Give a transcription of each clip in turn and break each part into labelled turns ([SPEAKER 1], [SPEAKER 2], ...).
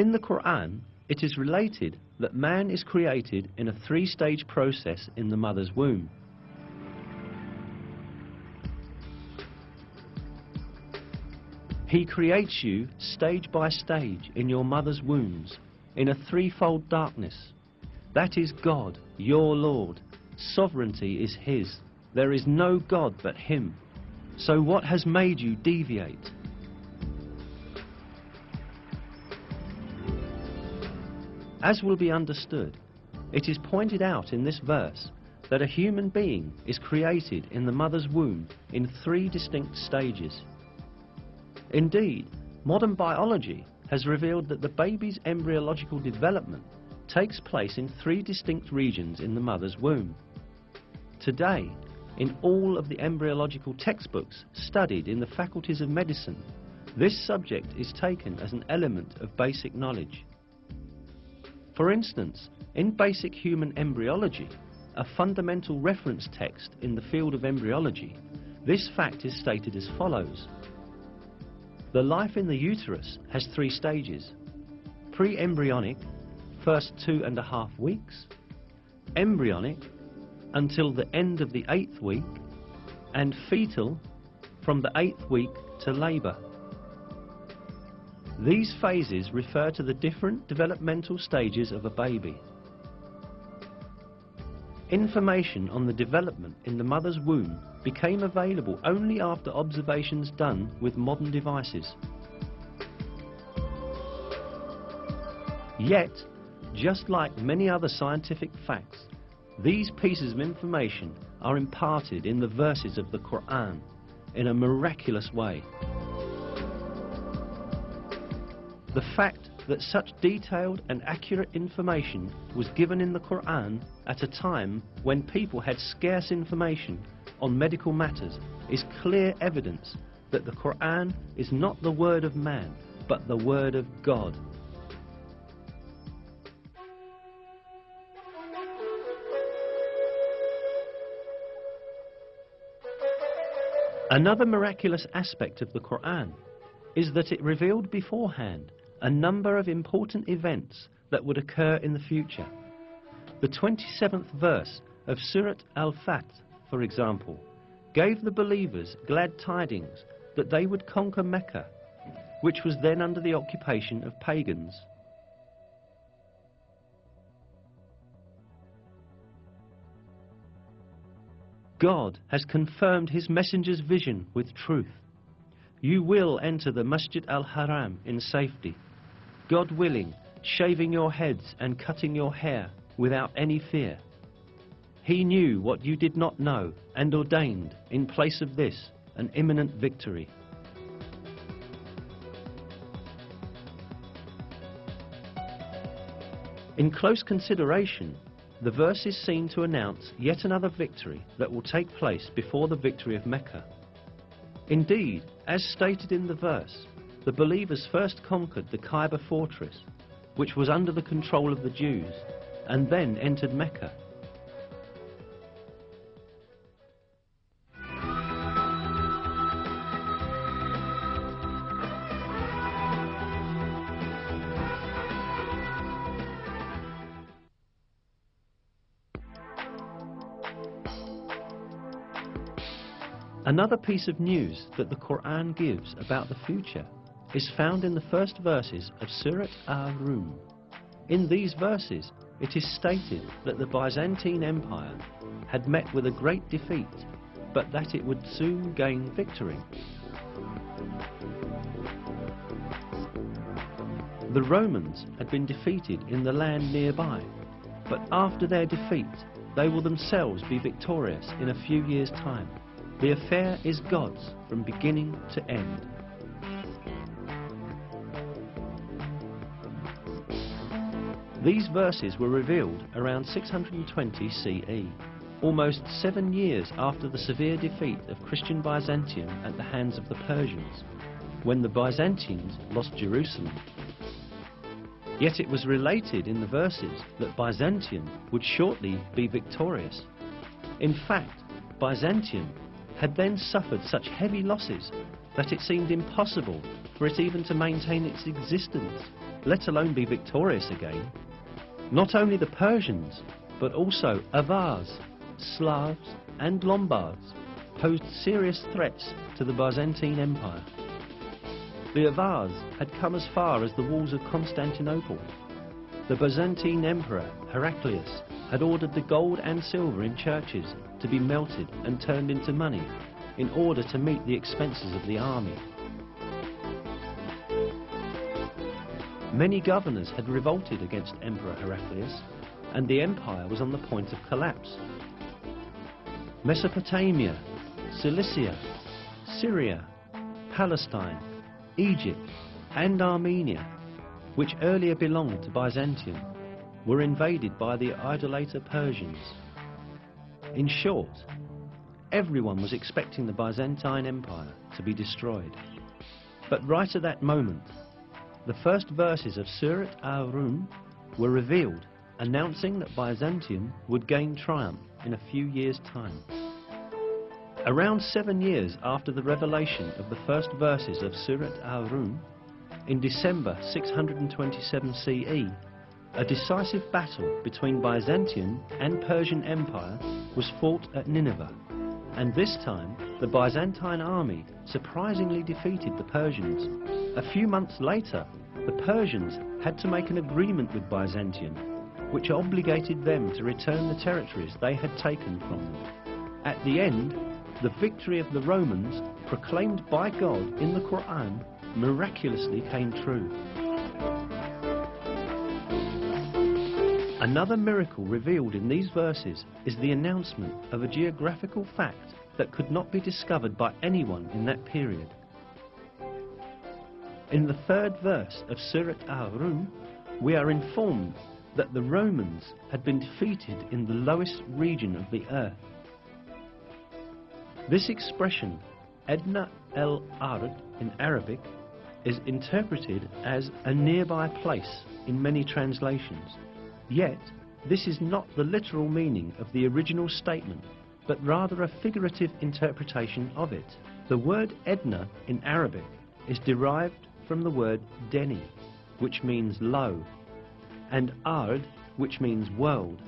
[SPEAKER 1] In the Quran, it is related that man is created in a three-stage process in the mother's womb. He creates you stage by stage in your mother's wombs in a threefold darkness. That is God, your Lord. Sovereignty is His. There is no God but Him. So what has made you deviate? As will be understood, it is pointed out in this verse that a human being is created in the mother's womb in three distinct stages. Indeed, modern biology has revealed that the baby's embryological development takes place in three distinct regions in the mother's womb. Today, in all of the embryological textbooks studied in the faculties of medicine, this subject is taken as an element of basic knowledge. For instance, in basic human embryology, a fundamental reference text in the field of embryology, this fact is stated as follows. The life in the uterus has three stages: pre-embryonic, first 2.5 weeks, embryonic, until the end of the 8th week, and fetal, from the 8th week to labour. These phases refer to the different developmental stages of a baby. Information on the development in the mother's womb became available only after observations done with modern devices. Yet, just like many other scientific facts, these pieces of information are imparted in the verses of the Quran in a miraculous way. The fact that such detailed and accurate information was given in the Quran at a time when people had scarce information on medical matters is clear evidence that the Quran is not the word of man, but the word of God. Another miraculous aspect of the Quran is that it revealed beforehand a number of important events that would occur in the future. The 27th verse of Surat Al-Fath, for example, gave the believers glad tidings that they would conquer Mecca, which was then under the occupation of pagans. God has confirmed His messenger's vision with truth. You will enter the Masjid al-Haram in safety, God willing, shaving your heads and cutting your hair without any fear. He knew what you did not know and ordained, in place of this, an imminent victory. In close consideration, the verse is seen to announce yet another victory that will take place before the victory of Mecca. Indeed, as stated in the verse, the believers first conquered the Kaaba fortress, which was under the control of the Jews, and then entered Mecca. Another piece of news that the Quran gives about the future is found in the first verses of Surat Ar-Rum. In these verses, it is stated that the Byzantine Empire had met with a great defeat, but that it would soon gain victory. The Romans had been defeated in the land nearby, but after their defeat, they will themselves be victorious in a few years' time. The affair is God's from beginning to end. These verses were revealed around 620 CE, almost 7 years after the severe defeat of Christian Byzantium at the hands of the Persians, when the Byzantines lost Jerusalem. Yet it was related in the verses that Byzantium would shortly be victorious. In fact, Byzantium had then suffered such heavy losses that it seemed impossible for it even to maintain its existence let alone be victorious again. Not only the Persians, but also Avars, Slavs and Lombards posed serious threats to the Byzantine Empire. The Avars had come as far as the walls of Constantinople. The Byzantine Emperor Heraclius had ordered the gold and silver in churches to be melted and turned into money in order to meet the expenses of the army. Many governors had revolted against Emperor Heraclius, and the empire was on the point of collapse. Mesopotamia, Cilicia, Syria, Palestine, Egypt and Armenia, which earlier belonged to Byzantium, were invaded by the idolater Persians. In short, everyone was expecting the Byzantine Empire to be destroyed. But right at that moment, the first verses of Surat al-Rum were revealed, announcing that Byzantium would gain triumph in a few years' time. Around 7 years after the revelation of the first verses of Surat al-Rum, in December 627 CE, a decisive battle between Byzantium and Persian Empire was fought at Nineveh, and this time the Byzantine army surprisingly defeated the Persians. A few months later, the Persians had to make an agreement with Byzantium, which obligated them to return the territories they had taken from them. At the end, the victory of the Romans, proclaimed by God in the Quran, miraculously came true. Another miracle revealed in these verses is the announcement of a geographical fact that could not be discovered by anyone in that period. In the third verse of Surat al-Rum, we are informed that the Romans had been defeated in the lowest region of the earth. This expression, Adna el-Ard in Arabic, is interpreted as a nearby place in many translations. Yet, this is not the literal meaning of the original statement, but rather a figurative interpretation of it. The word Edna in Arabic is derived from the word Deni, which means low, and Ard, which means world.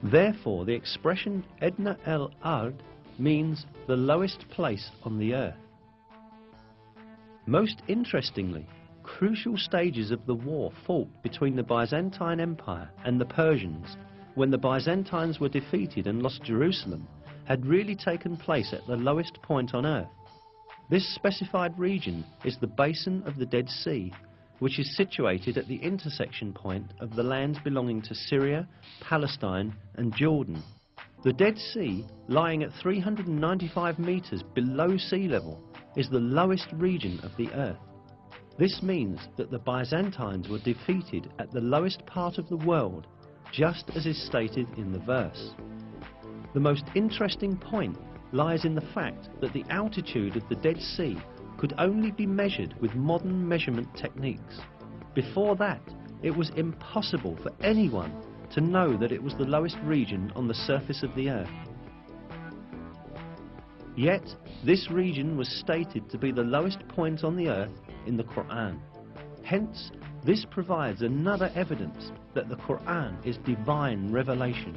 [SPEAKER 1] Therefore, the expression Edna el-Ard means the lowest place on the earth. Most interestingly, crucial stages of the war fought between the Byzantine Empire and the Persians, when the Byzantines were defeated and lost Jerusalem, had really taken place at the lowest point on earth. This specified region is the basin of the Dead Sea, which is situated at the intersection point of the lands belonging to Syria, Palestine and Jordan. The Dead Sea, lying at 395 meters below sea level, is the lowest region of the earth. This means that the Byzantines were defeated at the lowest part of the world, just as is stated in the verse. The most interesting point lies in the fact that the altitude of the Dead Sea could only be measured with modern measurement techniques. Before that, it was impossible for anyone to know that it was the lowest region on the surface of the earth. Yet, this region was stated to be the lowest point on the earth in the Quran. Hence, this provides another evidence that the Quran is divine revelation.